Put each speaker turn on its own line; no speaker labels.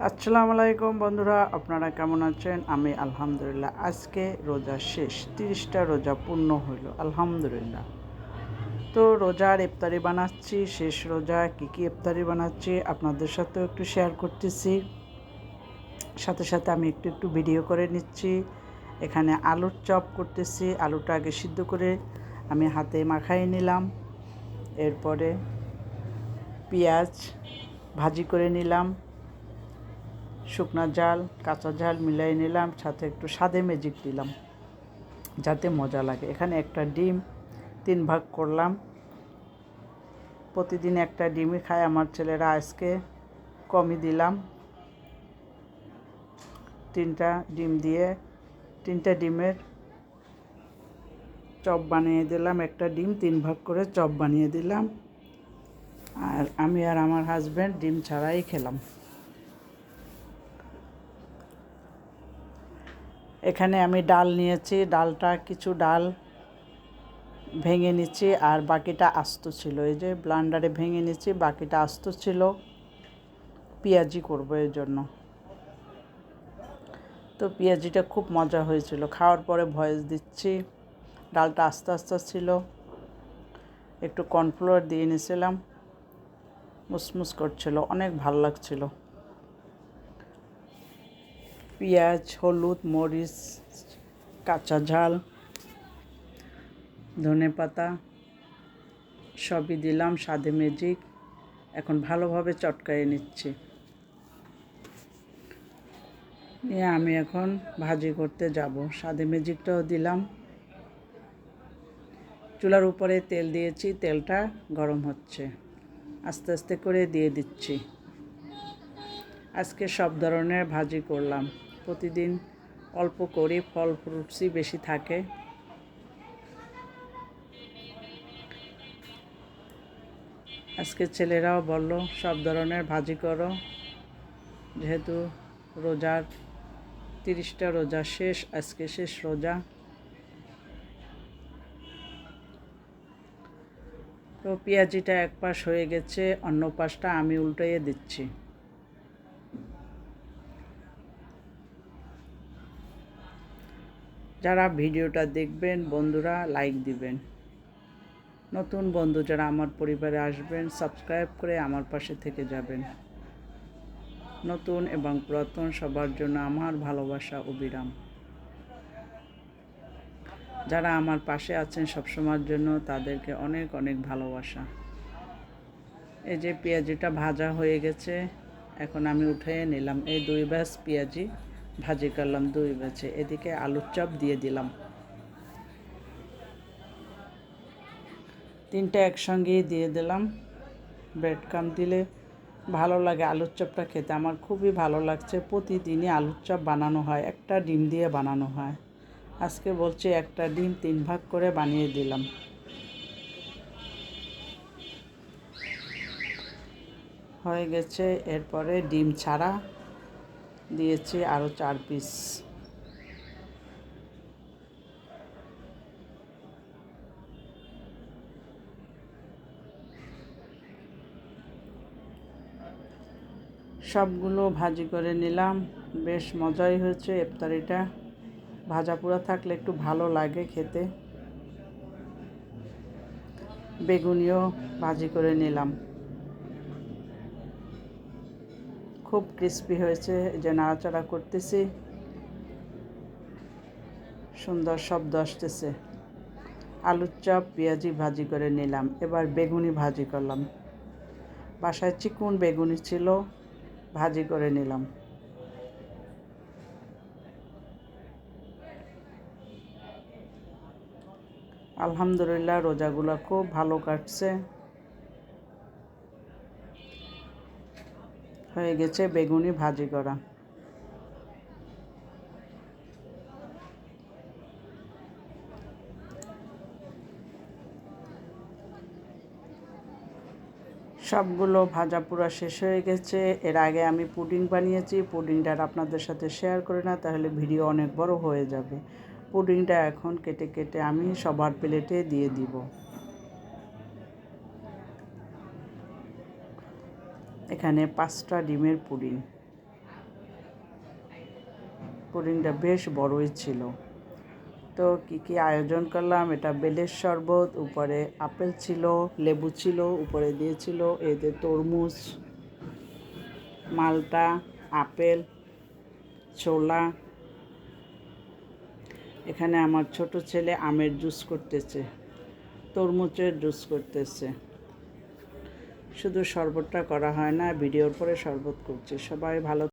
আসসালামু আলাইকুম বন্ধুরা, আপনারা কেমন আছেন? আমি আলহামদুলিল্লাহ। আজকে রোজা শেষ, 30টা রোজা পূর্ণ হইল আলহামদুলিল্লাহ। তো রোজার ইফতারি বানাচ্ছি, শেষ রোজা কী কী ইফতারি বানাচ্ছি আপনাদের সাথেও একটু শেয়ার করতেছি। সাথে সাথে আমি একটু ভিডিও করে নিচ্ছি। এখানে আলুর চপ করতেছি। আলুটা আগে সিদ্ধ করে আমি হাতে মাখাই নিলাম। এরপরে পেঁয়াজ ভাজি করে নিলাম, শুকনা ঝাল কাঁচা ঝাল মিলাই নিলাম, সাথে একটু স্বাদে ম্যাজিক দিলাম যাতে মজা লাগে। এখানে একটা ডিম 3 ভাগ করলাম। প্রতিদিন একটা ডিমই খায় আমার ছেলেরা, আজকে কমই দিলাম। 3টা ডিম দিয়ে 3টা ডিমের চপ বানিয়ে দিলাম। একটা ডিম 3 ভাগ করে চপ বানিয়ে দিলাম। আর আমি আর আমার হাজব্যান্ড ডিম ছাড়াই খেলাম। এখানে আমি ডাল নিয়েছি, ডালটা কিছু ডাল ভেঙে নিচ্ছি আর বাকিটা আস্ত ছিল। এই যে ব্লান্ডারে ভেঙে নিচ্ছি, বাকিটা আস্ত ছিল, পেঁয়াজি করবো এর জন্য। তো পেঁয়াজিটা খুব মজা হয়েছিল, খাওয়ার পরে ভয়েস দিচ্ছি। ডালটা আস্তে আস্তে ছিল, একটু কর্নফ্লাওয়ার দিয়ে নিয়েছিলাম, মুসমুস করছিল, অনেক ভালো লাগছিল। পেঁয়াজ, হলুদ, মরিচ, কাঁচা ঝাল, ধনেপাতা সবই দিলাম, স্বাদে ম্যাজিক। এখন ভালোভাবে চটকায়ে নিচ্ছি। নিয়ে আমি এখন ভাজি করতে যাব। স্বাদে ম্যাজিকটাও দিলাম। চুলার উপরে তেল দিয়েছি, তেলটা গরম হচ্ছে, আস্তে আস্তে করে দিয়ে দিচ্ছি। আজকে সব ধরনের ভাজি করলাম। প্রতিদিন অল্প করি, ফল ফ্রুটসই বেশি থাকে। আজকে ছেলেরাও বলল সব ধরনের ভাজি করো, যেহেতু রোজার 30টা রোজা শেষ, আজকে শেষ রোজা। তো পেঁয়াজিটা এক পাশ হয়ে গেছে, অন্য পাশটা আমি উল্টিয়ে দিচ্ছি। যারা ভিডিওটা দেখবেন বন্ধুরা লাইক দিবেন। নতুন বন্ধু যারা আমার পরিবারে আসবেন সাবস্ক্রাইব করে আমার পাশে থেকে যাবেন। নতুন এবং পুরাতন সবার জন্য আমার ভালোবাসা অবিরাম। যারা আমার পাশে আছেন সবসময়ের জন্য তাদেরকে অনেক অনেক ভালোবাসা। এই যে পেঁয়াজিটা ভাজা হয়ে গেছে, এখন আমি উঠিয়ে নিলাম। এই 2 ব্যাচ পেঁয়াজি ভাজি করলাম, 2 ব্যাচে। এদিকে আলুর চপ দিয়ে দিলাম। 3টা একসঙ্গেই দিয়ে দিলাম। ব্রেড ক্রাম্ব দিলে ভালো লাগে আলুর চপটা খেতে, আমার খুবই ভালো লাগছে। প্রতিদিনই আলুর চপ বানানো হয়, একটা ডিম দিয়ে বানানো হয়। আজকে বলছি একটা ডিম 3 ভাগ করে বানিয়ে দিলাম। হয়ে গেছে। এরপরে ডিম ছাড়া দিয়েছি আরও 4 পিস। সবগুলো ভাজি করে নিলাম। বেশ মজাই হয়েছে ইফতারিটা। ভাজা পোড়া থাকলে একটু ভালো লাগে খেতে। বেগুনিও ভাজি করে নিলাম। খুব ক্রিস্পি হয়েছে, যে নাড়াচাড়া করতেছি, সুন্দর শব্দ আসতেছে। আলুর চপ পেঁয়াজি ভাজি করে নিলাম। এবার বেগুনি ভাজি করলাম। বাসায় চিকন বেগুনি ছিল, ভাজি করে নিলাম। আলহামদুলিল্লাহ রোজাগুলো খুব ভালো কাটছে। হয়ে গেছে বেগুনি ভাজি করা। সবগুলো ভাজা পুরা শেষ হয়ে গেছে। এর আগে আমি পুডিং বানিয়েছি, পুডিংটা আপনাদের সাথে শেয়ার করি না, তাহলে ভিডিও অনেক বড় হয়ে যাবে। পুডিংটা এখন কেটে কেটে আমি সবার প্লেটে দিয়ে দিব। এখানে 5টা ডিমের পুডিং। পুডিংটা বেশ বড়ই ছিল। তো কি আয়োজন করলাম, এটা বেলের শরবত, উপরে আপেল ছিল, লেবু ছিল, উপরে দিয়েছিল এই যে তরমুজ, মালটা, আপেল, ছোলা। এখানে আমার ছোট ছেলে আমের জুস করতেছে, তরমুজের জুস করতেছে। শুধু শরবতটা করা হয় না, ভিডিওর পরে শরবত করছে। সবাই ভালো